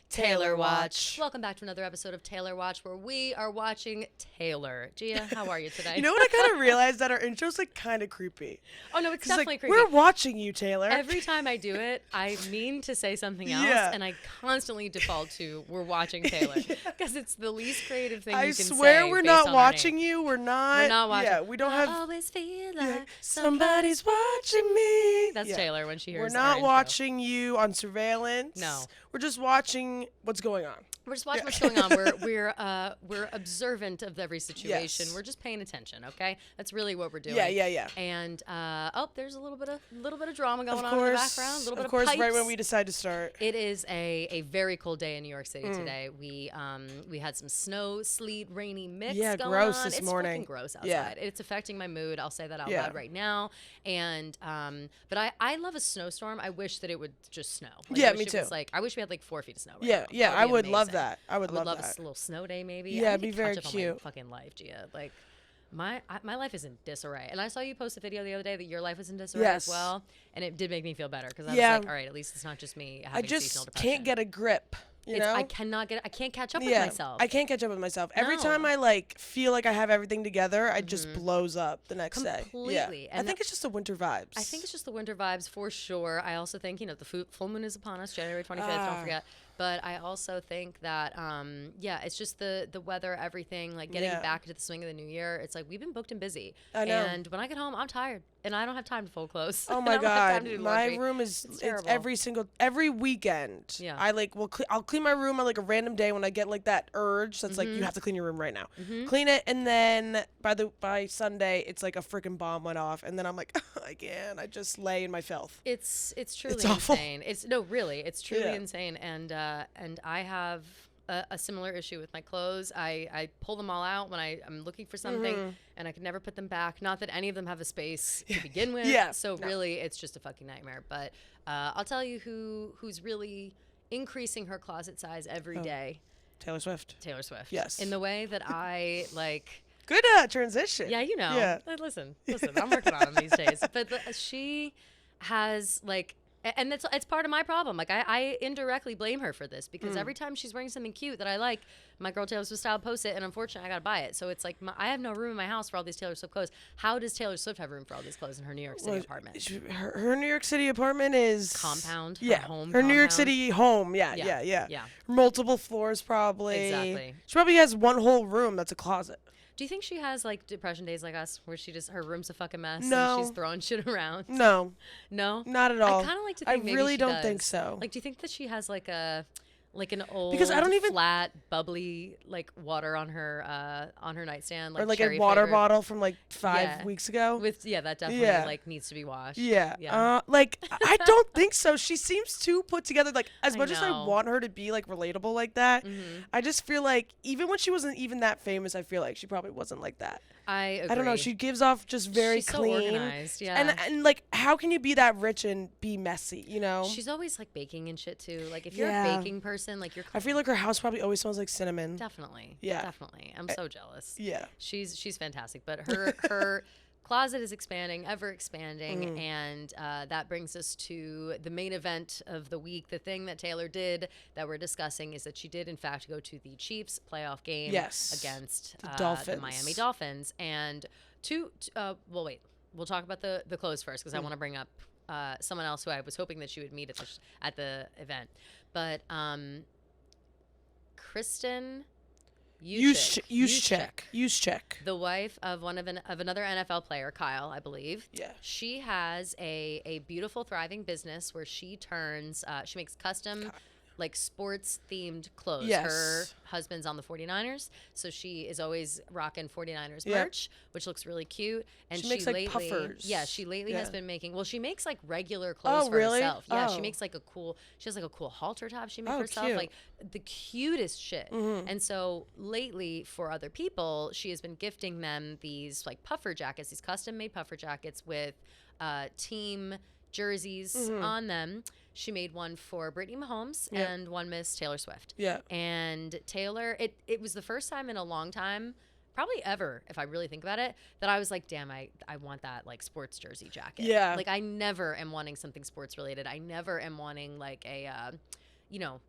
Taylor Watch. Welcome back to another episode of Taylor Watch, where we are watching Taylor. Gia, how are you today? You know what I kind of realized? That our intro's like kind of creepy. Oh no, it's 'Cause, definitely like, creepy. we're watching you, Taylor. Every time I do it, I mean to say something else, Yeah. and I constantly default to "we're watching Taylor" because it's the least creative thing I you can say. swear we're based not on watching you. We're not. We're not watching. Yeah, we don't I have. always feel like Yeah, somebody's watching me. That's Yeah. Taylor when she hears. We're our not intro. watching you on surveillance. No. We're just watching what's going on. We're just watching Yeah. what's going on. We're observant of every situation. Yes. We're just paying attention. Okay, that's really what we're doing. Yeah. And there's a little bit of drama going Of on in the course. background. A little bit Of course, pipes. right when we decide to start. It is a very cold day in New York City Mm. today. We had some snow, sleet, rainy mix Yeah, going gross on. this It's morning. fucking gross outside. Yeah. It's affecting my mood. I'll say that out Yeah. loud right now. And but I love a snowstorm. I wish that it would just snow. Yeah, I wish me it too. was I wish we had like 4 feet of snow. Right Yeah, now. yeah, That I be would love amazing. that. I would love love that. a little snow day, maybe. Yeah, I it'd need be to very catch up on cute. my fucking life, Gia. Like, my life is in disarray. And I saw you post a video the other day that your life was in disarray Yes. as well, and it did make me feel better because I Yeah. was like, all right, at least it's not just me having I seasonal just depression. can't get a grip. You know? I can't catch up with Yeah, myself. I can't catch up with myself. Every No. time I like feel like I have everything together, it just blows up the next day. Completely. Yeah. I And think it's just the winter vibes. I think it's just the winter vibes for sure. I also think, the full moon is upon us, January 25th, Ah. don't forget. But I also think that, it's just the weather, everything, like getting Yeah. back into the swing of the new year. It's like we've been booked and busy. I know. And when I get home, I'm tired. And I don't have time to fold clothes. Oh and my I don't have time god, to do my laundry. room is It's it's terrible. every weekend. Yeah. I'll clean my room on like a random day when I get like that urge that's like Mm-hmm. you have to clean your room right now. Clean it, and then by Sunday it's like a freaking bomb went off, and then I'm like again I just lay in my filth. It's truly It's awful. insane. It's truly Yeah. insane. And I have a similar issue with my clothes. I pull them all out when I'm looking for something, Mm-hmm. and I can never put them back. Not that any of them have a space to begin with. Yeah, So no. really, it's just a fucking nightmare. But I'll tell you who's really increasing her closet size every day. Taylor Swift. Taylor Swift. Yes. In the way that I like. Good transition. Yeah, you know. Yeah. Listen, I'm working on them these days. But she has and it's part of my problem. Like I indirectly blame her for this because every time she's wearing something cute that I like, my girl Taylor Swift style posts it, and unfortunately I gotta buy it. So it's like I have no room in my house for all these Taylor Swift clothes. How does Taylor Swift have room for all these clothes in her New York City apartment? Her New York City apartment is Compound, her Yeah, home her New York compound. City home. Yeah. Yeah. Multiple floors, probably. Exactly. She probably has one whole room that's a closet. Do you think she has like depression days like us, where her room's a fucking mess No. and she's throwing shit around? No, No, not at all. I kind of like to think I maybe really she don't think does. so. Like, do you think that she has like an old Because I don't even- flat bubbly like water on her nightstand, like or like cherry a water flavored, bottle from like 5 Yeah. weeks ago. with that definitely Yeah. like needs to be washed. Yeah. Yeah. Like I don't think so. She seems too put together. Like as I much as I know. want her to be like relatable like that, Mhm. I just feel like even when she wasn't even that famous, I feel like she probably wasn't like that. I agree. I don't know. She gives off just very She's so clean. organized. Yeah. And like how can you be that rich and be messy, you know? She's always like baking and shit too. Like if you're Yeah. a baking person, like you're I feel like her house probably always smells like cinnamon. definitely. Yeah. Definitely. I'm so jealous. Yeah. She's fantastic, but her closet is expanding, ever expanding, Mm. and that brings us to the main event of the week. The thing that Taylor did that we're discussing is that she did in fact go to the Chiefs playoff game Yes. against The the Dolphins. Miami Dolphins, and well, wait, we'll talk about the clothes first because I want to bring up someone else who I was hoping that she would meet at the event, but Kristen Juszczyk. the wife of another NFL player, Kyle, I believe. Yeah. She has a beautiful, thriving business where she turns, she makes custom, like sports themed clothes. Yes. Her husband's on the 49ers, so she is always rocking 49ers Yeah. merch, which looks really cute. And She makes, like, lately, puffers. Yeah, she lately has Yeah. been making. Well, she makes like regular clothes Oh, for really? herself. Yeah, Oh. she makes like she has like a cool halter top she made Oh, for herself, cute. like the cutest shit. Mhm. And so lately, for other people, she has been gifting them these like puffer jackets, these custom made puffer jackets with team jerseys on them. She made one for Brittany Mahomes Yep. and one Miss Taylor Swift. Yeah. And Taylor, it was the first time in a long time probably ever, if I really think about it, that I was like, damn, I want that like sports jersey jacket. Yeah. Like I never am wanting something sports related. I never am wanting like a, you know,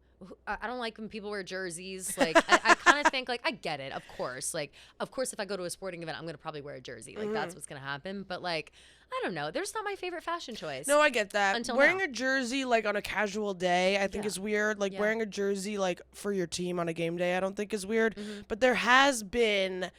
I don't like when people wear jerseys. Like I kind of think like I get it, of course. Like of course, if I go to a sporting event, I'm gonna probably wear a jersey. Like that's what's gonna happen. But like I don't know. There's not my favorite fashion choice. No, I get that. Until wearing now. a jersey like on a casual day, I think Yeah. is weird. Like Yeah. wearing a jersey like for your team on a game day, I don't think is weird. Mm-hmm. But there has been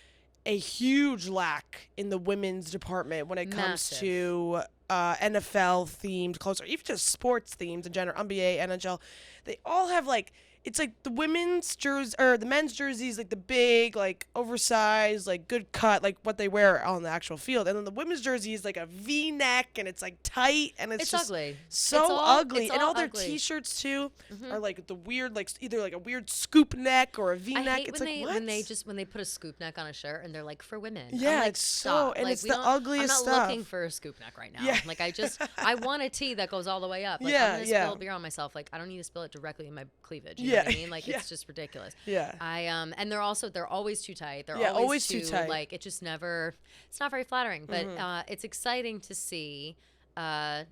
a huge lack in the women's department when it comes Massive. to NFL themed clothes, or even just sports themes in general. NBA, NHL, they all have like. It's like the women's jersey or the men's jerseys, like the big, like oversized, like good cut, like what they wear on the actual field, and then the women's jersey is like a V-neck and it's like tight and it's just ugly. so It's all- ugly. it's And all all their ugly. T-shirts too Mhm. are like the weird, like either like a weird scoop neck or a I V-neck. hate It's when like they what? when they put a scoop neck on a shirt and they're like for women. I'm Yeah, like, it's so- stop. and Like, it's we the don't- ugliest I'm not looking stuff. for a scoop neck right now. Yeah. Like I want a tee that goes all the way up. Like Yeah, I'm gonna yeah. spill beer on myself. Like I don't need to spill it directly in my cleavage. You Yeah, know what I mean? Like yeah. it's just ridiculous. Yeah. And they're always too tight. They're Yeah, always, always too tight. like it just never. It's not very flattering, but Mm-hmm. it's exciting to see a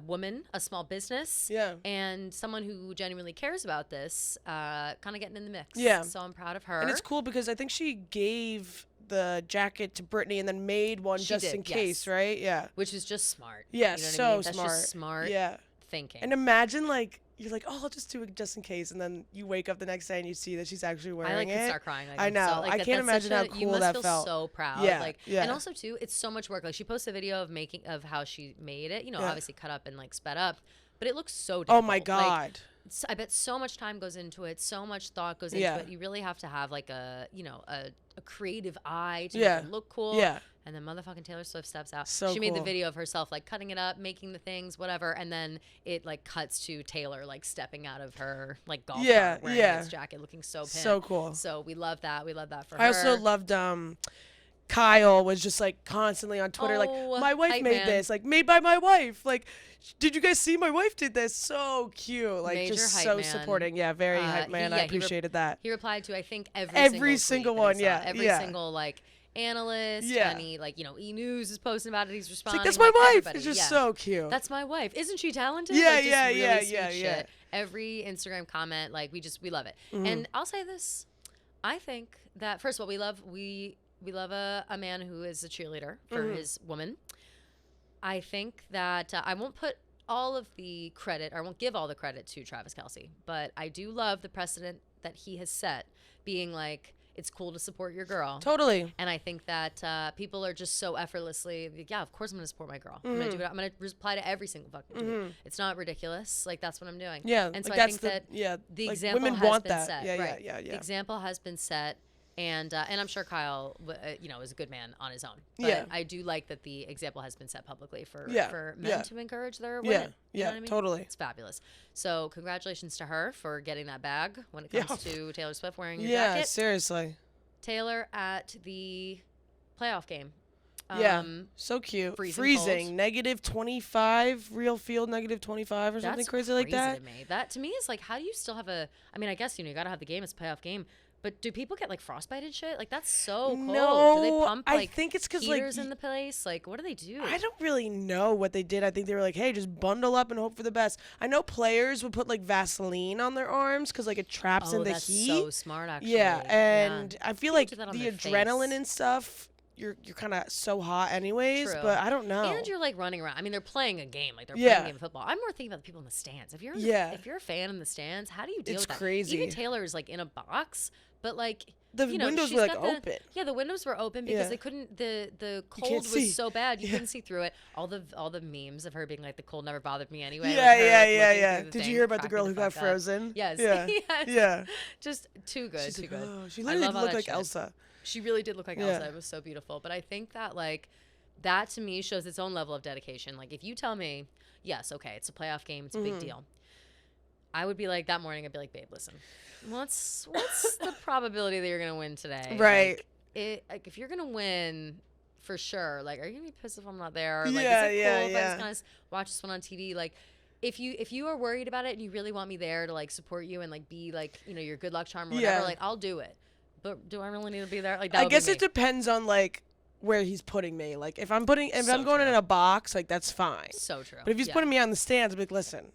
woman, a small business, Yeah. and someone who genuinely cares about this, kind of getting in the mix. Yeah. So I'm proud of her. And it's cool because I think she gave the jacket to Brittany and then made one She just did, in case, yes. right? Yeah. Which is just smart. Yeah, You know what so I mean? That's smart. just smart Yeah. thinking. And imagine like you're like, oh, I'll just do it just in case, and then you wake up the next day and you see that she's actually wearing I like it. could start crying. Like, I I'm know. So, like, I that- can't that's such imagine how you cool must that feel felt. so proud. Yeah, Like, yeah. And also too, it's so much work. Like she posted a video of how she made it. You know, Yeah. obviously cut up and like sped up, but it looks so. Oh Difficult. my Like, god. I bet so much time goes into it. So much thought goes into Yeah. it. You really have to have like a creative eye to Yeah. make it look cool. Yeah. And then motherfucking Taylor Swift steps out. So she made the cool. video of herself like cutting it up, making the things, whatever, and then it like cuts to Taylor like stepping out of her like golf Yeah, cart wearing yeah. this jacket, looking so pimp. So cool. So we love that. We love that for her. I also loved Kyle was just like constantly on Twitter like Oh, my wife hype made man. this, like made by my wife. Like did you guys see my wife did this? So cute. Like Major just hype so man. supporting. Yeah, very hype man. I he appreciated that. He replied to I think Every every single tweet that one, he saw. yeah, Every yeah. single like analyst. Yeah. Any like E News is posting about it. He's It's responding. like that's my like, wife. everybody. It's just Yeah. so cute. That's my wife. Isn't she talented? Yeah, like, just yeah, really yeah, sweet yeah, shit. yeah. Every Instagram comment, like we love it. Mm-hmm. And I'll say this, I think that first of all, we love a man who is a cheerleader for Mm-hmm. his woman. I think that I won't put all of the credit, or I won't give all the credit to Travis Kelce, but I do love the precedent that he has set, being like, it's cool to support your girl. Totally. And I think that people are just so effortlessly, like, yeah, of course I'm going to support my girl. I'm going to do it. I'm going to reply to every single fucking tweet. It's not ridiculous. Like, that's what I'm doing. Yeah. And so like I that's think that the like, example women has want been that. set. Yeah, right. yeah, yeah. The example has been set. And I'm sure Kyle, is a good man on his own. But Yeah. I do like that the example has been set publicly for Yeah, men yeah. to encourage their Yeah, women. You yeah, know what I mean? totally. It's fabulous. So congratulations to her for getting that bag when it Yeah. comes to Taylor Swift wearing your Yeah, jacket. seriously. Taylor at the playoff game. Yeah, so cute. freezing cold. Negative 25, real field negative 25 or something That's crazy like that. to me. That to me is like, how do you still have a? I mean, I guess you gotta have the game. It's a playoff game. But do people get like frostbite and shit? Like that's so cold. Do they No, pump I like think it's 'cause, like, heaters in the place? Like what do they do? I don't really know what they did. I think they were like, hey, just bundle up and hope for the best. I know players would put like Vaseline on their arms because like it traps in the that's heat. so smart actually. Yeah, and I feel like do that on the their adrenaline face. and stuff, you're kind of so hot anyways, True. but I don't know. And you're like running around. I mean, they're playing a game. Like they're Yeah. playing a game of football. I'm more thinking about the people in the stands. If you're Yeah. if you're a fan in the stands, how do you deal It's with that? crazy. Even Taylor is like in a box, but like The you know, windows she's were, like, got the- open. Yeah, the windows were open because Yeah. they couldn't. The can't cold see. was so bad you Yeah. couldn't see through it. All the memes of her being like the cold never bothered me anyway. Yeah, like, her, yeah, like, yeah, looking yeah. through the Did you thing, hear about the cracking girl who got fuck up. frozen? Yes. Yeah. yes. Yeah. Just too good. She's Too like, good. oh, she I literally love all looked that like shit. Elsa. She really did look like Yeah. Elsa. It was so beautiful. But I think that like that to me shows its own level of dedication. Like if you tell me, yes, okay, it's a playoff game, it's a Mm-hmm. big deal. I would be like that morning. I'd be like, babe, listen, what's the probability that you're gonna win today? Right. Like if you're gonna win, for sure. Like, are you gonna be pissed if I'm not there? Like, Yeah, is it yeah, cool if I yeah. just kind of watch this one on TV? Like, if you are worried about it and you really want me there to like support you and like be like your good luck charm or whatever, Yeah. like I'll do it. but do I really need to be there? Like, that I would be guess me. it depends on like where he's putting me. Like if I'm So going true. in a box, like that's fine. So true. But if he's Yeah. putting me on the stands, I'm like, listen,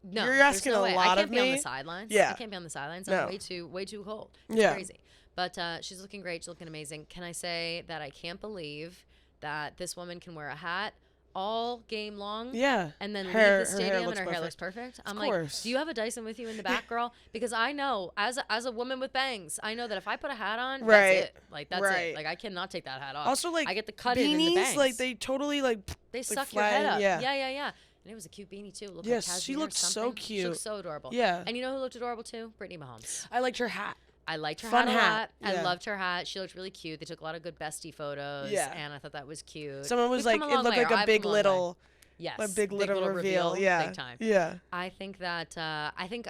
No, you're there's asking no a way. lot I can't of be on me. the sidelines. Yeah. I can't be on the sidelines. No. I'm way too cold. It's Yeah. crazy. But she's looking great. She's looking amazing. Can I say that I can't believe that this woman can wear a hat all game long? Yeah. And then Her- leave the her hair stadium looks and her hair perfect. looks perfect. I'm course. like, do you have a Dyson with you in the back, girl? Because I know, as a woman with bangs, I know that if I put a hat on, Right. that's it. Like, that's Right. it. Like, I cannot take that hat off. Also, like I get the cut in the beanies, bangs. like they totally like. They like, suck your head flatten- up. yeah. Yeah. And it was a cute beanie too. It looked Yes, like she cashmere or looked so something. She cute. looked so adorable. Yeah. And you know who looked adorable too? Brittany Mahomes. I liked her hat. I liked her Fun hat a hat. lot. I Yeah. loved her hat. She looked really cute. They took a lot of good bestie photos. Yeah. And I thought that was cute. Someone was We've like, come a it long looked way, like or a I've big come a long way. little, Yes. a big little reveal. Yeah. Big time. Yeah. I think that I think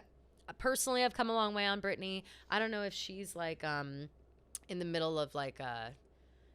personally I've come a long way on Brittany. I don't know if she's like in the middle of like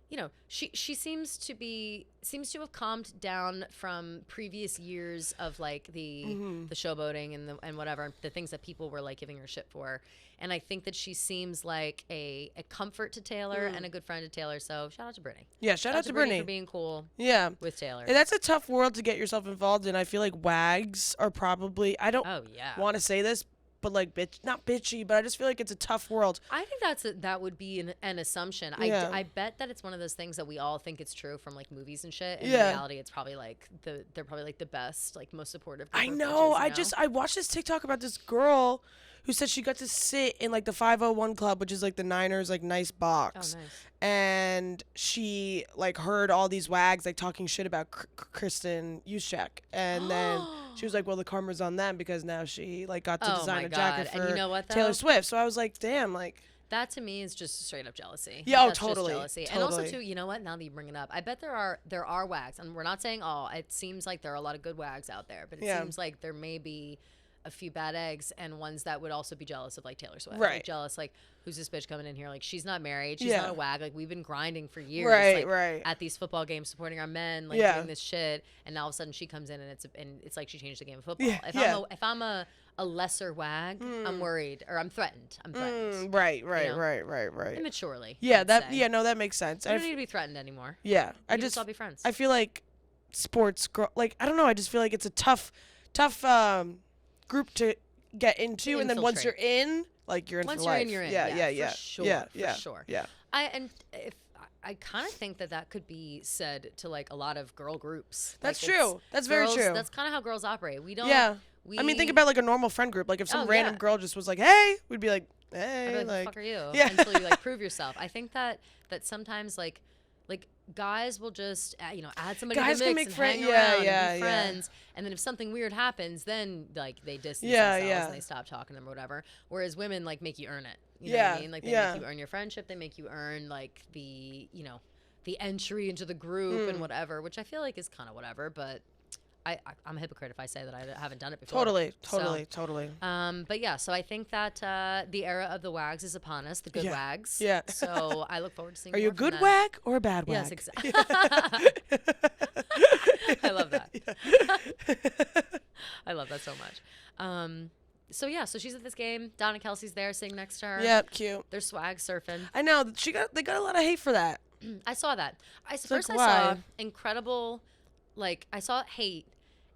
you know, she seems to have calmed down from previous years of like the showboating and whatever, the things that people were like giving her shit for. And I think that she seems like a comfort to Taylor and a good friend to Taylor. So shout out to Brittany. Yeah. Shout out to Brittany. for being cool Yeah. with Taylor. And that's a tough world to get yourself involved in. I feel like wags are probably, I don't Oh yeah. want to say this, but like not bitchy, but I just feel like it's a tough world. I think that would be an assumption. Yeah. I bet that it's one of those things that we all think it's true from like movies and shit. In Yeah. reality, it's probably like they're probably like the best, like most supportive. Group I of know. bitches, I watched this TikTok about this girl who said she got to sit in like the 501 Club, which is like the Niners like nice box. Oh, nice. And she like heard all these wags like talking shit about Kristen Juszczyk, and then she was like, "Well, the karma's on them because now she like got to Oh design my a jacket God. for And you know what, though? Taylor Swift." So I was like, "Damn, like." That to me is just straight up jealousy. Yeah, oh, That's just totally, jealousy. And also totally. too, you know what? Now that you bring it up, I bet there are wags, and we're not saying all. It seems like there are a lot of good wags out there, but it Yeah. seems like there may be a few bad eggs and ones that would also be jealous of like Taylor Swift. Right. Like jealous, like who's this bitch coming in here? Like she's not married, she's Yeah. not a wag. Like we've been grinding for years, Right, like, right. at these football games, supporting our men, like Yeah. doing this shit, and now all of a sudden she comes in and it's like she changed the game of football. Yeah, If yeah. I'm a lesser wag, I'm worried or I'm threatened. I'm threatened. Right, know? right. Immaturely. Yeah, I'd that say. yeah, no, that makes sense. We don't need to be threatened anymore. Yeah, I We can just all be friends. I feel like sports girl, like I don't know, I just feel like it's a tough group to get into, and then once you're infiltrate. in, like you're in Once for you're life. in, you're in. Yeah, Yeah, yeah, for sure, yeah, for yeah, sure. yeah. I kind of think that could be said to like a lot of girl groups. That's Like, it's true. That's very girls- true. That's kind of how girls operate. We don't. Yeah. We, I mean, think about like a normal friend group. Like if some Oh, random yeah. girl just was like, "Hey," we'd be like, I'd "Hey," be like, like, the fuck are you? Yeah. Until you like prove yourself. I think that sometimes like guys will just add somebody Guys to the can mix make and friend- hang yeah, around yeah, and be yeah. friends, and then if something weird happens, then like they distance Yeah, themselves yeah. and they stop talking to them or whatever. Whereas women like make you earn it. You know what I Yeah, mean? Like they yeah. make you earn your friendship. They make you earn like the entry into the group Mm. and whatever, which I feel like is kind of whatever, but. I'm a hypocrite if I say that I haven't done it before. totally. But yeah, so I think that the era of the wags is upon us, the good Yeah. wags. Yeah. So I look forward to seeing. Are you a more from good them. wag or a bad wag? Yes, exactly. I love that. I love that so much. So yeah, so she's at this game. Donna Kelsey's there, sitting next to her. Yeah, cute. They're swag surfing. I know they got a lot of hate for that. I saw that. First I why? saw incredible, like I saw hate,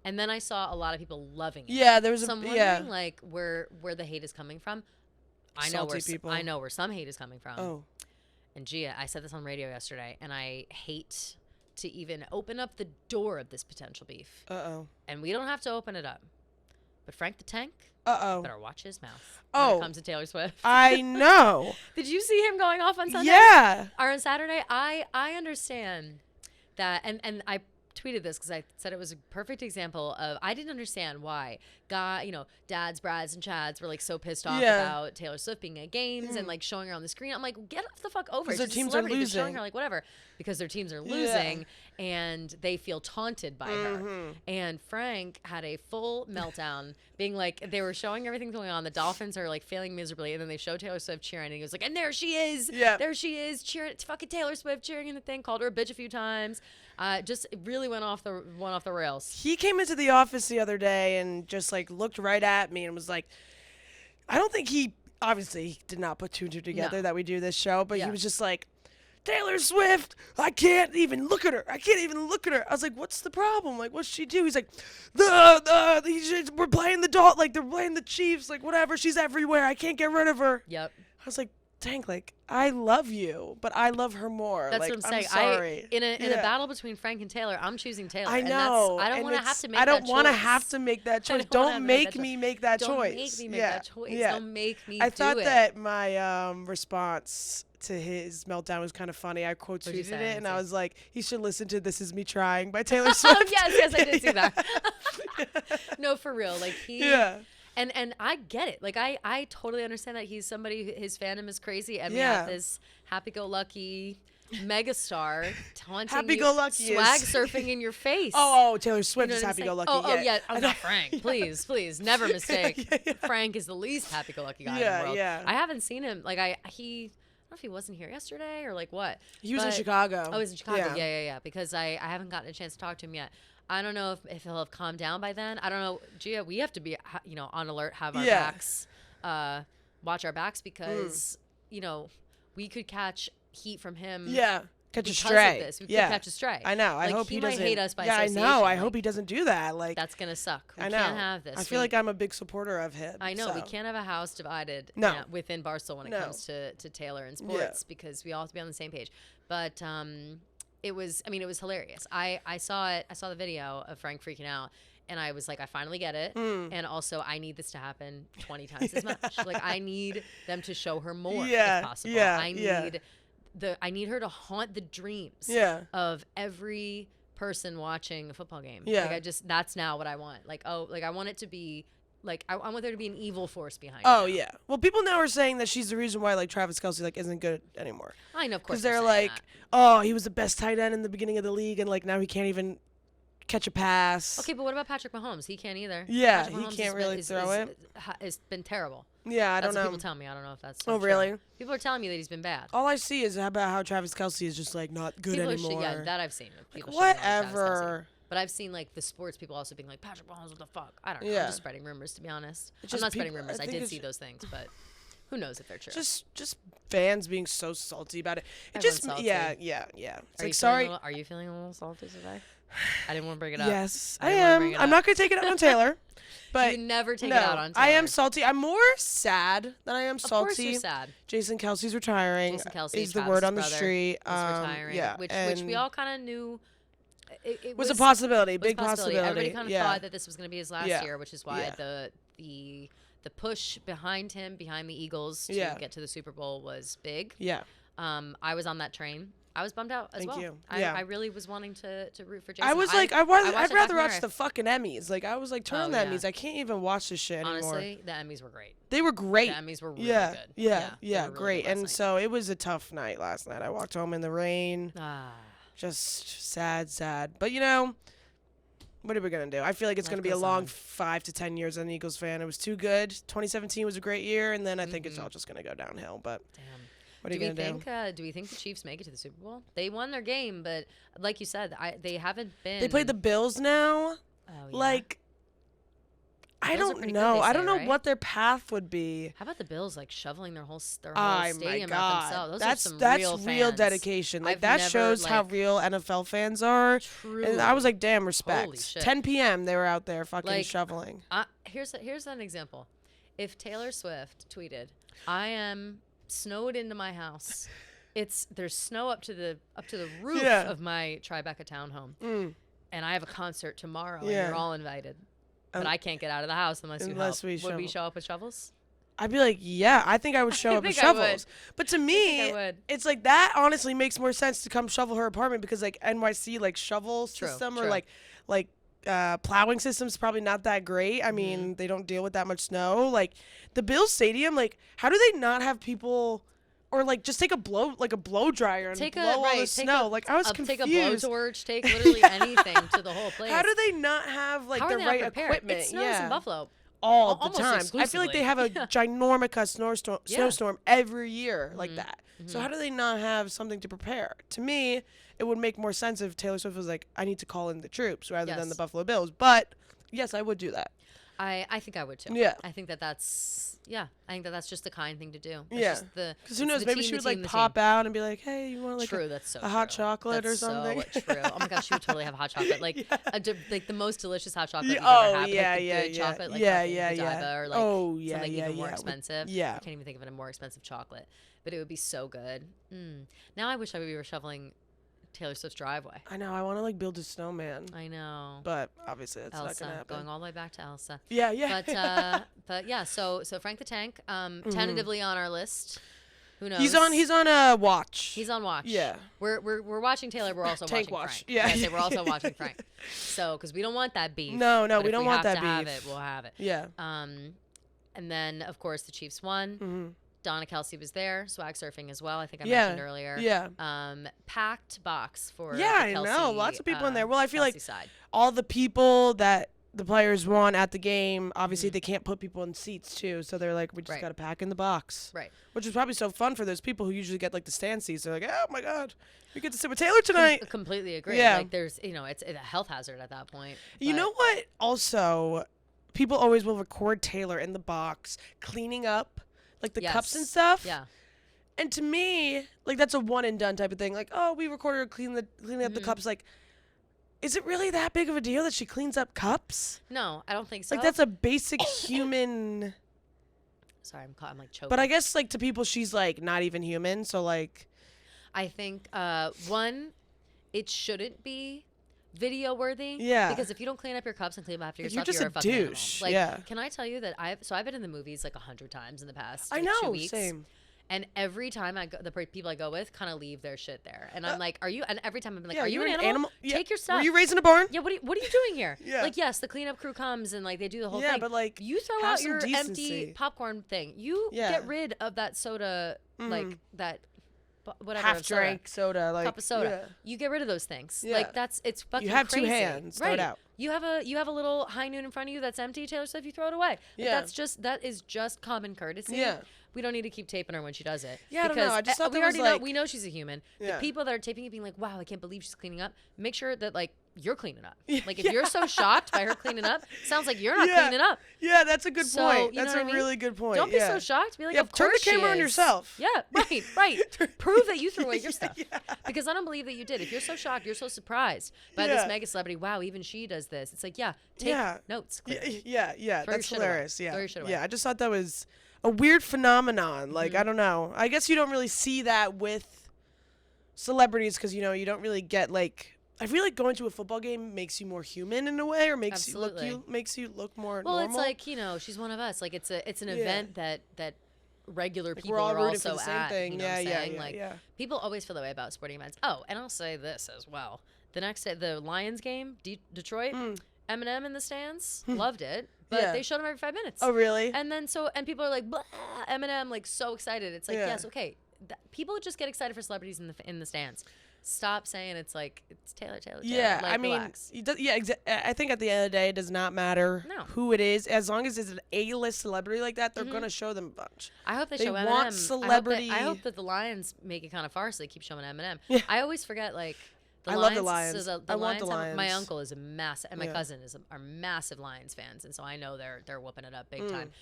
and then I saw a lot of people loving it. Yeah, there was So I'm a wondering like where the hate is coming from. I know Salty people. I know where some hate is coming from. Oh, And Gia, I said this on radio yesterday, and I hate to even open up the door of this potential beef. uh-oh. And we don't have to open it up. But Frank the Tank Uh-oh. better watch his mouth when Oh. it comes to Taylor Swift. I know. Did you see him going off on Sunday? Yeah. Or on Saturday? I understand that, and I tweeted this because I said it was a perfect example of I didn't understand why dads, Brads, and Chads were like so pissed off Yeah. about Taylor Swift being at games and like showing her on the screen. I'm like, get off the fuck over. 'Cause their She's a teams are celebrity. They're showing losing. her like whatever because their teams are losing and they feel taunted by her. And Frank had a full meltdown, being like they were showing everything going on. The Dolphins are like failing miserably, and then they show Taylor Swift cheering, and he was like, and there she is. Yeah. There she is cheering. It's fucking Taylor Swift cheering in the thing. Called her a bitch a few times. Just really went off the rails. He came into the office the other day and just like looked right at me and was like, I don't think he obviously he did not put two and two together No. that we do this show, but Yeah. he was just like, Taylor Swift, I can't even look at her. I can't even look at her. I was like, what's the problem? Like, what's she do? He's like, we're playing the dog, like they're playing the Chiefs, like whatever. She's everywhere. I can't get rid of her. Yep. I was like, dang, like I love you, but I love her more. That's like, what I'm saying. sorry. In a Yeah. battle between Frank and Taylor, I'm choosing Taylor. I And know. I don't and want to it's- have to make I don't that wanna choice. have to make that choice. don't wanna have Don't to make make that me make that Don't choice. make me make yeah. that choice. Yeah. Don't make me I do thought it. that my response to his meltdown was kind of funny. I quote What'd you tweeted say? it, I didn't and see I it. was like, "He should listen to This Is Me Trying" by Taylor Swift. Oh, yes, I did see Yeah. that. No, for real. Like he Yeah. And I get it. Like I totally understand that he's somebody his fandom is crazy and we Yeah. have this happy-go-lucky megastar taunting Happy-go-lucky you, swag is- surfing in your face. Oh, Taylor Swift You know is what I'm happy saying? go lucky. Oh, yeah. I Oh, know. not Frank. Please, never mistake. Yeah, yeah. Frank is the least happy-go-lucky guy in Yeah, the world. yeah. I haven't seen him. Like I don't know if he wasn't here yesterday or like what. He was in but- Chicago. Oh, he's in Chicago. Yeah. Because I haven't gotten a chance to talk to him yet. I don't know if he'll have calmed down by then. I don't know. Gia, we have to be on alert, have our Yeah. backs, watch our backs because we could catch heat from him. Yeah. Catch a because stray. of this. We yeah. could catch a stray. I know. I Like, hope he he might doesn't hate us by Yeah, I know. association, I like- hope he doesn't do that. Like That's gonna suck. We I know. can't have this. I feel like I'm a big supporter of him. I know we so. can't have a house divided No. within Barstool when it No. comes to Taylor and sports because we all have to be on the same page. But it was hilarious. I saw it. I saw the video of Frank freaking out, and I was like, I finally get it. And also, I need this to happen 20 times as much. Like I need them to show her more Yeah, if possible. yeah, I yeah. need her to haunt the dreams Yeah. of every person watching a football game. Yeah. Like that's now what I want. Like I want it to be like I want there to be an evil force behind it. Oh now. yeah. Well, people now are saying that she's the reason why like Travis Kelce like isn't good anymore. I know, of course. Because they're saying like, that. oh, he was the best tight end in the beginning of the league, and like now he can't even catch a pass. Okay, but what about Patrick Mahomes? He can't either. Yeah, Patrick he Mahomes can't has really been, throw it. It's been terrible. Yeah, I That's don't what know. people tell me. I don't know if that's. Oh, true. really? People are telling me that he's been bad. All I see is about how Travis Kelce is just like not good People anymore. yeah, that I've seen. People shitting on Travis Kelce. Whatever. But I've seen like the sports people also being like Patrick Mahomes, what the fuck? I don't know. Yeah. I'm just spreading rumors, to be honest. It's I'm just not spreading people- I rumors. I think did it's see those things, but who knows if they're true? Just fans being so salty about it. It Everyone's just salty. yeah. It's Are like you feeling sorry. Are you feeling a little salty today? I didn't want to bring it up. Yes, I didn't wanna am. bring it I'm up. not gonna take it out on Taylor, but You never take no, it out on Taylor. I am salty. I'm more sad than I am Of salty. course you're sad. Jason Kelsey's retiring. Jason Kelce, is the Travis's word on the brother, street. Is retiring, Yeah, which and we all kind of knew. It was a possibility, was a big possibility. Everybody kind of yeah. thought that this was going to be his last Yeah. year, which is why Yeah. the push behind him, behind the Eagles to Yeah. get to the Super Bowl was big. Yeah. I was on that train. I was bummed out as Thank well. you. I, Yeah. I really was wanting to root for Jason. I was like, watched I'd that rather watch documentary. the fucking Emmys. Like, I was like, turn Oh, on the yeah. Emmys. I can't even watch this shit anymore. Honestly, the Emmys were great. They were great. The Emmys were really yeah, good. yeah, they yeah, were really great. good last And night. so it was a tough night last night. I walked home in the rain. Ah, Just sad. But you know, what are we gonna do? I feel like it's Life gonna be a goes long on. 5 to 10 years as an Eagles fan. It was too good. 2017 was a great year, and then I think it's all just gonna go downhill. But damn. what are Do you we gonna think? Do we think the Chiefs make it to the Super Bowl? They won their game, but like you said, they haven't been. They played the Bills now. Oh, yeah. Like, I Bills are don't pretty good, know. they I say, don't know right? what their path would be. How about the Bills like shoveling their whole Oh my stadium out god, themselves? Those that's are some that's real, real fans. dedication. Like I've that never, shows how like- real NFL fans are. Truly. And I was like, damn, respect. Holy shit. 10 p.m. they were out there fucking Like, shoveling. Here's an example. If Taylor Swift tweeted, "I am snowed into my house. There's snow up to the roof Yeah. of my Tribeca townhome, and I have a concert tomorrow, and Yeah. you're all invited." But Um, I can't get out of the house unless you help. we Would we shovel. show up with shovels? I'd be like, yeah, I think I would show I up with think I would. shovels. But to me, I would. it's like that honestly makes more sense to come shovel her apartment because like NYC like shovel True, system or true. like plowing system's probably not that great. I mean, Mm-hmm. they don't deal with that much snow. Like the Bills Stadium, like how do they not have people or like just take a blow dryer and Take blow a all right. the Take snow. a, Like I was confused. Take a blowtorch. Take literally anything to the whole place. How do they not have like How the are they right not prepared? equipment? It snows yeah. in Buffalo. all the Almost time. I feel like they have a exclusively. ginormous snowstorm, Yeah. snowstorm every year like Mm-hmm. that. So how do they not have something to prepare? To me, it would make more sense if Taylor Swift was like, I need to call in the troops rather than Yes. the Buffalo Bills. But yes, I would do that. I think I would too. Yeah. I think that's just the kind thing to do. That's Yeah. just the- Because who it's knows? the Maybe team, she the would team, like the pop team. out and be like, "Hey, you want like True, that's so a hot true. chocolate or That's something?" So true. Oh my gosh, she would totally have hot chocolate. Like like the most delicious hot chocolate Yeah, you've oh, ever had. yeah, Like the yeah, good yeah. chocolate, like Yeah, fucking yeah, yeah. Godiva or like Oh, yeah, something yeah, even more yeah. expensive. Yeah. I can't even think of a more expensive chocolate, but it would be so good. Now I wish we were shoveling Taylor Swift's driveway. I know. I want to like build a snowman, I know. but obviously that's not Elsa, gonna happen. going all the way back to Elsa. Yeah, yeah. But yeah, so Frank the Tank, tentatively on our list. Who knows? He's on a watch. He's on watch. Yeah. We're watching Taylor. We're also Tank watching watch. Frank. Yeah. I say we're also watching Frank. So because we don't want that beef. No, but we if don't want have that to have beef. it, we'll have it. Yeah. And then of course the Chiefs won. Mm-hmm. Donna Kelsey was there, swag surfing as well. I think I Yeah. mentioned earlier. Yeah. Packed box for Yeah, the I Kelsey, know. Lots of people in there. Well, I feel Kelsey like side. all the people that the players want at the game, obviously Mm-hmm. they can't put people in seats too, so they're like, we just Right. got to pack in the box. Right. Which is probably so fun for those people who usually get like the stand seats. They're like, oh my god, we get to sit with Taylor tonight. Completely agree. Yeah. Like there's, it's a health hazard at that point. You but- know what? Also, people always will record Taylor in the box cleaning up like the cups and Yes. stuff. Yeah. And to me, like that's a one and done type of thing. Like, oh, we recorded her cleaning up the Mm-hmm. cups. Like, is it really that big of a deal that she cleans up cups? No, I don't think so. Like that's a basic human. Sorry, I'm like choking. But I guess like to people, she's like not even human. So like, I think one, it shouldn't be video worthy. Yeah. Because if you don't clean up your cups and clean them after You're yourself, just you're a a fucking animal. douche. Like, Yeah. can I tell you that I've been in the movies like 100 times in the past. I like, know, 2 weeks. same. And every time I go, people I go with kind of leave their shit there, and I'm like, "Are you?" And every time I'm like, Yeah, "Are you you're an an animal? animal? Yeah. Take your stuff." Were you raised in a barn? Yeah, what are you doing here? Yeah. Like, yes, the cleanup crew comes and like they do the whole Yeah, thing. but, like, you throw have out some your decency. empty popcorn thing. You Yeah. get rid of that soda, like that, whatever Half of soda, drank soda, like cup of soda. yeah. You get rid of those things. Yeah. Like it's fucking. have two crazy. hands, throw it right? out. You have a little high noon in front of you that's empty, Taylor Swift. You throw it away. Like, Yeah. that is just common courtesy. Yeah. We don't need to keep taping her when she does it. Yeah, I don't know. I just thought we there was, already know like- we know she's a human. Yeah. The people that are taping it being like, "Wow, I can't believe she's cleaning up." Make sure that like you're cleaning up. Yeah. Like if you're so shocked by her cleaning up, sounds like you're not Yeah. cleaning up. Yeah, that's a good So, point. you know That's what a I mean? really good point. Don't be yeah. so shocked. Be like, Yeah, of turn the course she camera on is." yourself. Yeah, right. Prove that you threw away your stuff. Because I don't believe that you did. If you're so shocked, you're so surprised by this Yeah. mega celebrity. Wow, even she does this. It's like, yeah, take Yeah. notes. Yeah, Clearly. yeah, Throw your that's shit away. hilarious. Throw Yeah, your shit away. yeah. I just thought that was a weird phenomenon. Like Mm-hmm. I don't know. I guess you don't really see that with celebrities because you don't really get like. I feel like going to a football game makes you more human in a way, or makes Absolutely. you look more Well, normal. it's like she's one of us. Like it's an Yeah. event that regular people we're all are rooting also for the same at. thing. You know Yeah, what I'm yeah, saying? yeah, Like yeah. people always feel that way about sporting events. Oh, and I'll say this as well. The next day, the Lions game, Detroit, Eminem in the stands, loved it, but Hmm. Yeah. they showed him every 5 minutes. Oh really? And then and people are like, blah, Eminem, like so excited. It's like, Yeah. yes, okay. People just get excited for celebrities in the stands. Stop saying it's like it's Taylor. Yeah, Like, I mean, relax. I think at the end of the day, it does not matter No. who it is, as long as it's an A-list celebrity like that, they're gonna show them a bunch. I hope they They show Eminem. want I celebrity- hope that the Lions make it kind of far, so they keep showing Eminem. Yeah. I always forget like. The I Lions, love the Lions. So I want the My Lions. uncle is a massive, and my Yeah. cousin are massive Lions fans, and so I know they're whooping it up big Mm. time.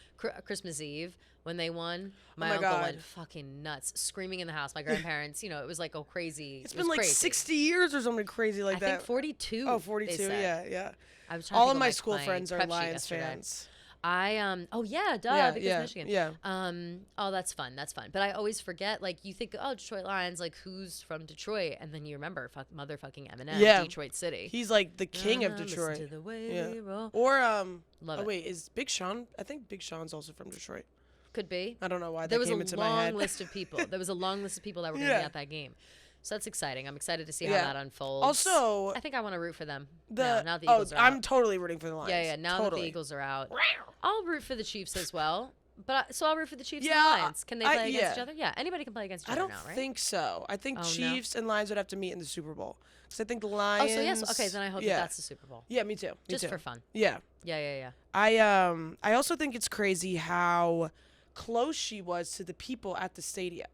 Christmas Eve when they won, my my uncle God. went fucking nuts, screaming in the house. My grandparents, it was like crazy. It's it been was like crazy. 60 years or something crazy like I that. think 42. Oh, they 42. said. Yeah. I was trying to All think of my my school friends are prep sheet Lions yesterday. fans. Oh yeah, duh, Yeah, because yeah, Michigan. yeah. Oh, that's fun. But I always forget. Like you think, oh, Detroit Lions. Like who's from Detroit? And then you remember, motherfucking Eminem, Yeah. Detroit City. He's like the king of Listen Detroit. to the way Yeah. we roll. Or Love oh it. wait, is Big Sean? I think Big Sean's also from Detroit. Could be. I don't know why There that was came a into my head. long list of people. There was a long list of people that were going to Yeah. be at that game. So that's exciting. I'm excited to see how Yeah. that unfolds. Also, I think I want to root for them. the now the Eagles are out. I'm totally rooting for the Lions. Yeah. Now totally. that the Eagles are out, I'll root for the Chiefs as well. But I'll root for the Chiefs Yeah, and the Lions. Can they play against yeah. each other? Yeah, anybody can play against each I other don't now, right? think so. I think Oh, no? Chiefs and Lions would have to meet in the Super Bowl. Because I think the Oh, Lions. so yes. Okay, then I hope yeah. that that's the Super Bowl. Yeah, me too. Me Just too. for fun. Yeah. Yeah. I also think it's crazy how close she was to the people at the stadium.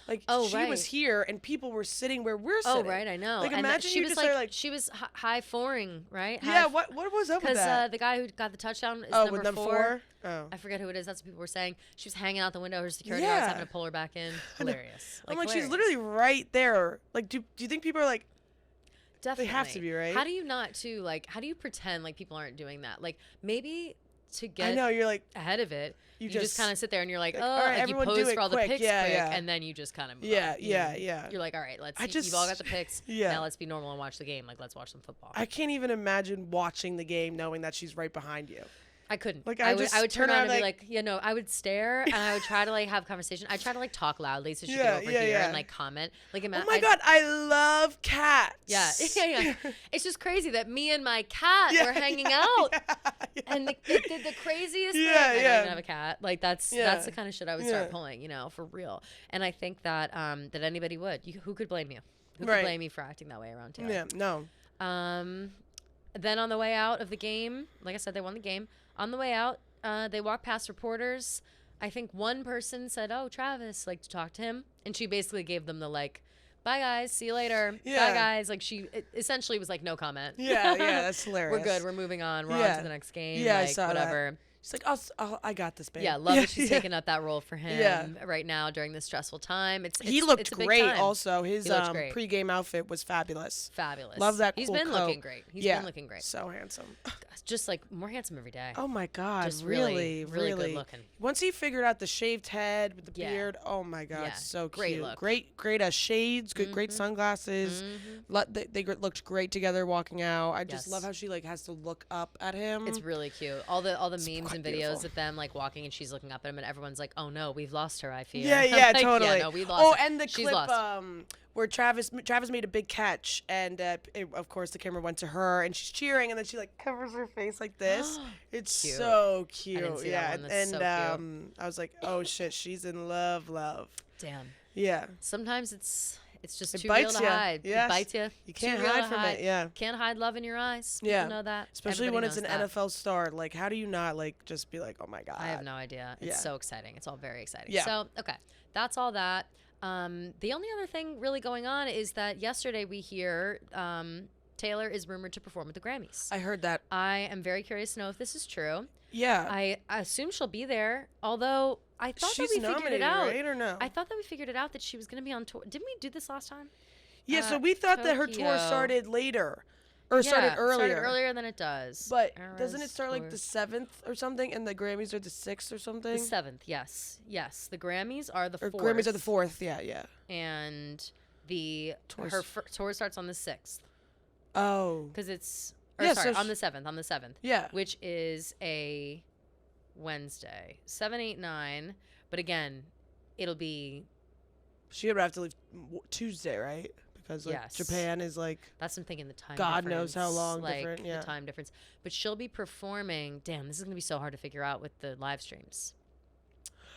Like Oh, she was right. here and people were sitting where we're Oh, sitting. right, I know. Like And imagine she you was just like, are like, she was high fouring, right? yeah, what was up with Because that? the guy who got the touchdown is Oh, number with number 4. 4? Oh. I forget who it is. That's what people were saying. She was hanging out the window. Her security guards Yeah. having to pull her back in. Hilarious. I'm like, she's hilarious. literally right there. Like, do you think people are like, Definitely. they have to be, right? How do you not too like? How do you pretend like people aren't doing that? Like maybe to I get know, you're like, ahead of it, you just just- kind of sit there and you're like, like, oh, all right, like you everyone do pose it for all the quick. pics Yeah, quick, yeah. and then you just kind of yeah, yeah. You're like, all right, let's. I You've all got just- the pics. yeah. Now let's be normal and watch the game. Like let's watch some football. I can't even imagine watching the game knowing that she's right behind you. I couldn't. Like, I I would just turn turn around around, and be like, I would stare and I would try to like have conversation. I try to like talk loudly so she could Yeah, over yeah, here yeah. and like comment. Like, Oh my God, I love cats. Yeah, yeah. It's just crazy that me and my cat Yeah, were hanging yeah, out. yeah. And they did the craziest thing. Yeah, I don't yeah. even have a cat. Like that's Yeah. the kind of shit I would Yeah. start pulling, for real. And I think that that anybody would. Who could blame you? Who Right. could blame you for acting that way around Taylor? Yeah, no. Then on the way out of the game, like I said, they won the game. On the way out, they walked past reporters. I think one person said, "Oh, Travis," like to talk to him, and she basically gave them the like, "Bye guys, see you later." Bye Yeah. guys. Like it essentially was like no comment. Yeah, yeah, that's hilarious. We're good. We're moving on. We're on Yeah. to the next game. Yeah, I like, saw that. whatever. She's like, I got this, babe. Yeah, love that she's yeah. taking up that role for him Yeah. right now during this stressful time. He it's looked a big great. time. Also, his He looked great. pregame outfit was fabulous. Fabulous. Love that. He's cool been coat. looking great. He's Yeah, been looking great. So handsome. Just like more handsome every day. Oh my God, Just really, really good looking. Once he figured out the shaved head with the Yeah. beard, oh my God, Yeah, so great cute. look. Great shades, great sunglasses. They looked great together walking out. I just Yes. love how she like has to look up at him. It's really cute. All the memes quite and videos beautiful. of them like walking and she's looking up at him and everyone's like, "Oh no, we've lost her." I fear. Yeah, I'm yeah, like, totally. Yeah, no, we lost. Oh, her. and the She's clip lost. where Travis made a big catch, and of course the camera went to her, and she's cheering, and then she like covers her face like this. It's Cute. so cute. didn't see that Yeah, one. That's and so cute. I was like, oh shit, she's in love. Damn. Yeah, Sometimes it's just It too real bites to ya. hide. Yes. It bites you. you can't Too real hide to from it. Yeah. Can't hide love in your eyes. People Yeah. know that. Especially Everybody when it's an knows that. NFL star. Like, how do you not like just be like, oh my God? I have no idea. It's Yeah. so exciting. It's all very exciting. Yeah. So, okay. That's all that. The only other thing really going on is that yesterday we hear Taylor is rumored to perform at the Grammys. I heard that. I am very curious to know if this is true. Yeah. I assume she'll be there, although I thought She's that we figured nominated, it out. right, or no? I thought that we figured it out that she was going to be on tour. Didn't we do this last time? Yeah, so we thought that her tour Tokyo. started later. Or started earlier. Started earlier than it does. But Eras doesn't it start like tour. the 7th or something, and the Grammys are the 6th or something? The 7th, yes. Yes. The Grammys are the Or 4th. Grammys are the 4th, yeah. And the Tours. her tour starts on the 6th. Oh. Because it's... Yeah, sorry, so on the 7th. On the 7th. Yeah. Which is a Wednesday. 7, 8, 9. But again, it'll be... She would have to leave Tuesday, right? Because like Yes. Japan is like That's what I'm thinking, the time God difference. knows how long like, different, yeah. the time difference. But she'll be performing... Damn, this is going to be so hard to figure out with the live streams.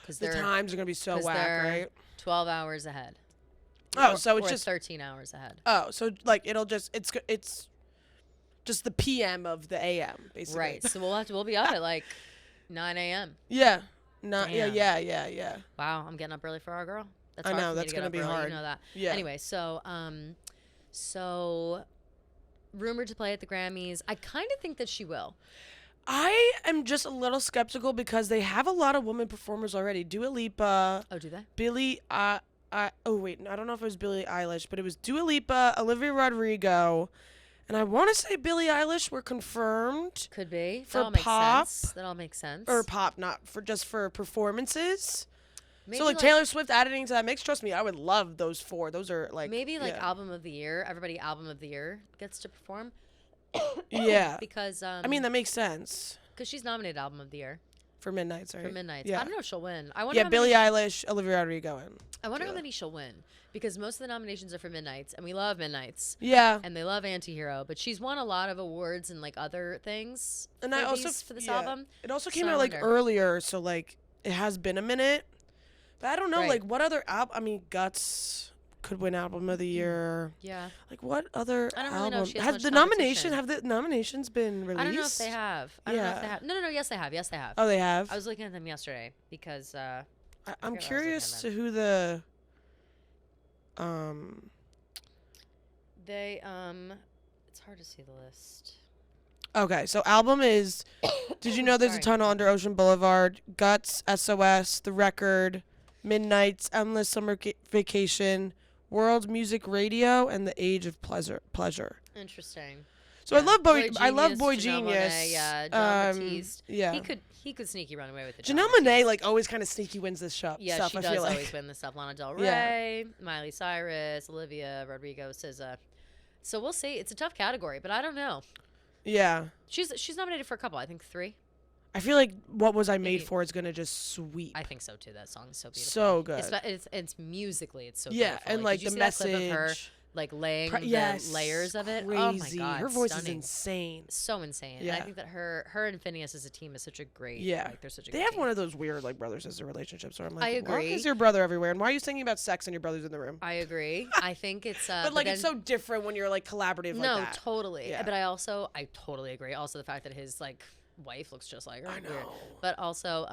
Because the they're times are gonna be so 'cause whack, they're right? 12 hours ahead. Oh, Or- so it's or just 13 hours ahead. oh, so like it'll just it's just the PM of the AM basically. Right. So we'll be up at like 9 a.m. Yeah. Not Damn. yeah. Wow, I'm getting up early for our girl. That's I hard know, for me that's to get gonna up be early, hard. You know that. Yeah. Anyway, so rumored to play at the Grammys. I kind of think that she will. I am just a little skeptical because they have a lot of women performers already. Dua Lipa, Oh, do they? Billie oh wait, I don't know if it was Billie Eilish, but it was Dua Lipa, Olivia Rodrigo, and I want to say Billie Eilish were confirmed Could be. For that all makes pop, sense. That all makes sense. or pop, not for just for performances. maybe So like Taylor Swift added into that mix. Trust me, I would love those 4. Those are like maybe like yeah. album of the year. Everybody album of the year gets to perform. Yeah. Because I mean that makes sense because she's nominated album of the year for Midnight's, right? for Midnight. Yeah. I don't know if she'll win. I wonder Yeah, how Billie many Eilish, Olivia Rodrigo, and I wonder how Yeah. many she'll win because most of the nominations are for Midnights, and we love Midnights, yeah. and they love Antihero. But she's won a lot of awards and like other things. And for I also for this yeah. album. It also came So I out like wonder. earlier, so like it has been a minute. But I don't know, Right. like what other album? I mean, Guts could win album of the year. Yeah, Like what other I don't really know album? if she has Has much the nomination? competition. Have the nominations been released? I don't know if they have. I don't know if they Yeah. have. No. Yes, they have. Yes, they have. Oh, they have. I was looking at them yesterday because I'm forget what I was curious to looking who the They it's hard to see the list. Okay, so album is. Did you know there's a Sorry. tunnel under Ocean Boulevard? Guts, SOS, The Record, Midnights, Endless Summer Vacation, World Music Radio, and The Age of Pleasure. Interesting. So I love Boy. Genius, I love Boy Janelle Genius. Monáe, yeah, John Um, Batiste. yeah. He could sneaky run away with it. Janelle Monáe like always kind of sneaky wins this Yeah, stuff. she I does feel like. always win the stuff. Lana Del Yeah. Rey, Miley Cyrus, Olivia Rodrigo, SZA. So we'll see. It's a tough category, but I don't know. Yeah. She's nominated for a couple. I think 3. I feel like What Was I Made Maybe. For is gonna just sweep. I think so too. That song is so beautiful. So good. It's musically, it's so Yeah, beautiful. and like did you the see that clip message. of her like laying the yes, layers of it? Crazy. Oh my god, Her voice stunning. is insane. So insane. And I Yeah. think that her and Phineas as a team is such a great. Yeah. like, they're such a. They good have team. one of those weird like brother sister relationships where I'm like, I why agree. is your brother everywhere, and why are you thinking about sex and your brother's in the room? I agree. I think it's. But like it's then- so different when you're like collaborative no, like that. totally. Yeah. But I totally agree. Also, the fact that his like wife looks just like her. I Weird. know. But also,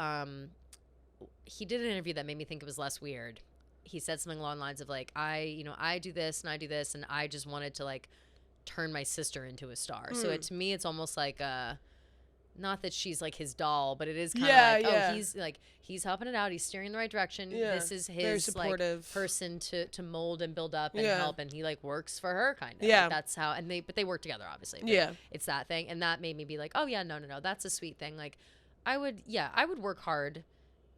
he did an interview that made me think it was less weird. He said something along the lines of like, I do this and I do this, and I just wanted to like turn my sister into a star. So to me, it's almost like not that she's like his doll, but it is kind of like, oh, he's helping it out. He's steering in the right direction. Yeah, This is very his like supportive. person to mold and build up and Yeah. help, and he like works for her kind of. Yeah. Like, that's how, and they work together obviously. But Yeah. it's that thing, and that made me be like, oh yeah, no, that's a sweet thing. Like, I would work hard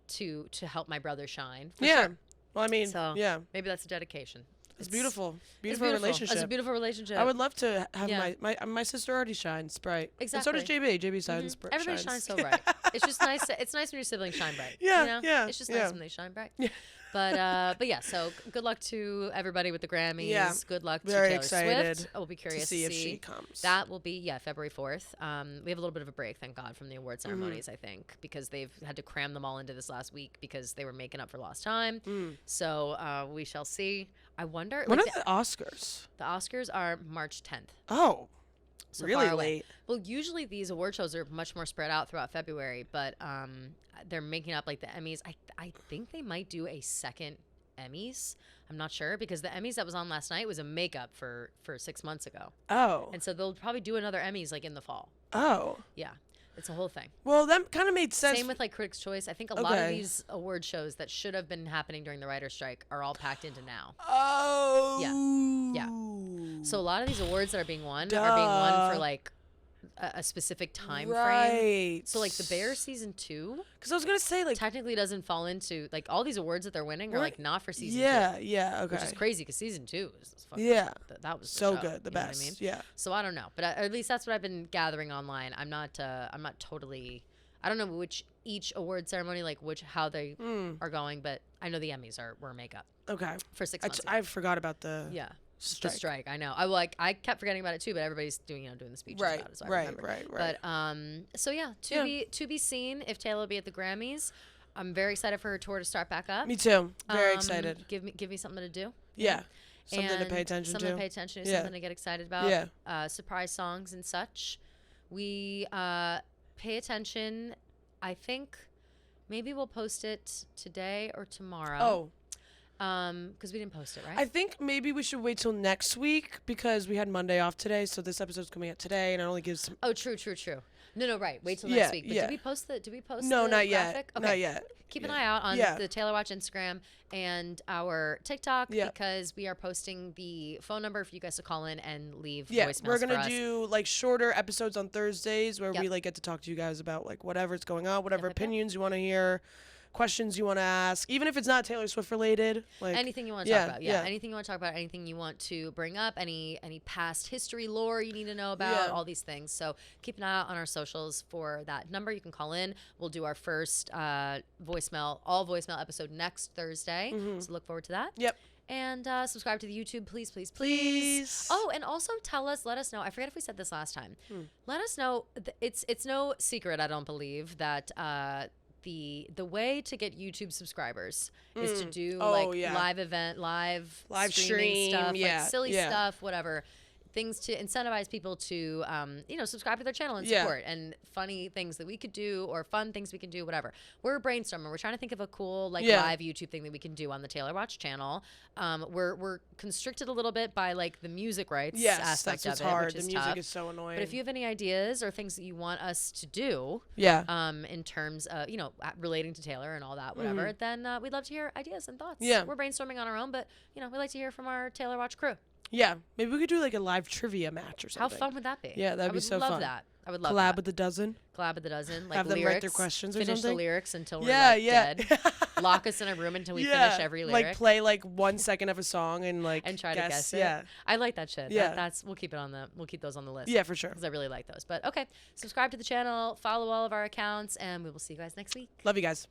to help my brother shine. For Yeah. sure. Well, I mean, So yeah, maybe that's a dedication. it's beautiful. It's Beautiful relationship. It's a beautiful relationship. I would love to have Yeah. my sister already shines bright. Exactly. And so does JB. JB shines Mhm. Everybody shines. shines so bright. It's just nice. It's nice when your siblings shine bright. Yeah, you know? yeah, It's just yeah. nice when they shine bright. But yeah. So good luck to everybody with the Grammys. Yeah. Good luck to Very Taylor excited Swift. I'll be curious to see if she comes. That will be February 4th. We have a little bit of a break, thank God, from the award ceremonies. I think because they've had to cram them all into this last week because they were making up for lost time. So we shall see. I wonder. When like, are the Oscars? the Oscars are March 10th. Oh, So really far away. late. Well, usually these award shows are much more spread out throughout February, but they're making up like the Emmys. I think they might do a second Emmys. I'm not sure because the Emmys that was on last night was a makeup for 6 months ago, Oh. and so they'll probably do another Emmys like in the fall. Oh. Yeah, it's a whole thing. Well, that kind of made sense. Same with like Critics' Choice. I think a lot of Okay. these award shows that should have been happening during the writer's strike are all packed into now. Oh. Yeah. So a lot of these awards that are being won are being won for Duh. like a specific time frame. Right. So like the Bears season 2 Because I was gonna say like. technically doesn't fall into like all these awards that they're winning are Right. like not for season Yeah. 2, Yeah. Okay. which is crazy because season 2 is fucking, Yeah. that was the So show, good. The you know what best. I mean? Yeah. So I don't know, but at least that's what I've been gathering online. I'm not totally. I don't know which each award ceremony how they are going, but I know the Emmys were makeup Okay. for 6 months. ago. I forgot about the. Yeah. Strike. The strike, I know. I kept forgetting about it too, but everybody's doing the speeches Right. about it, so I Right. remember. Right. But so yeah, Yeah. to be seen if Taylor will be at the Grammys. I'm very excited for her tour to start back up. Me too. Very excited. Give me something to do. Yeah. Something to And pay attention something to. pay attention to. Yeah. Something to get excited about. Yeah. Surprise songs and such. We pay attention. I think maybe we'll post it today or tomorrow. Oh. Because we didn't post it, right? I think maybe we should wait till next week because we had Monday off today, so this episode's coming out today, and it only gives some. Oh, true. No, right. Wait till Yeah, next week. But yeah. did we post No, the not graphic? yet. Okay. Not yet. Keep Yeah. an eye out on Yeah. the Taylor Watch Instagram and our TikTok Yeah. because we are posting the phone number for you guys to call in and leave Yeah, voicemails we're for gonna us. do like shorter episodes on Thursdays where Yep. we like get to talk to you guys about like whatever's going on, whatever Yep, yep, yep. opinions you want to hear, questions you want to ask, even if it's not Taylor Swift related. Like Anything you want to yeah, talk about, yeah. yeah. Anything you want to talk about, anything you want to bring up, any past history, lore you need to know about, Yeah. all these things. So keep an eye out on our socials for that number. You can call in. We'll do our first all voicemail episode next Thursday. So look forward to that. Yep. And subscribe to the YouTube, please, please, Please. Oh, and also let us know. I forget if we said this last time. Let us know. It's no secret, I don't believe, that the way to get YouTube subscribers is to do Oh, like yeah. live streaming stream, stuff, yeah, like silly yeah. stuff, whatever. things to incentivize people to, subscribe to their channel and Yeah. support, and funny things that we could do or fun things we can do, whatever. We're brainstorming. We're trying to think of a cool Yeah. live YouTube thing that we can do on the Taylor Watch channel. We're constricted a little bit by the music rights Yes, aspect that's what's of it, hard. which The is music tough. is so annoying. But if you have any ideas or things that you want us to do, yeah. in terms of relating to Taylor and all that, whatever, then we'd love to hear ideas and thoughts. Yeah. We're brainstorming on our own, but we like to hear from our Taylor Watch crew. Yeah. Maybe we could do like a live trivia match or How something. fun would that be? Yeah, that'd I be would so love fun. that. I would love Collab that. with the dozen. Collab with a dozen, like Have them lyrics, write their questions or finish something? the lyrics until we're Yeah, yeah. dead. Lock us in a room until we finish every lyric. Like play like 1 second of a song and and try to guess it. Yeah. I like that shit. Yeah. We'll keep those on the list. Yeah, for sure. Because I really like those. But okay, subscribe to the channel, follow all of our accounts, and we will see you guys next week. Love you guys.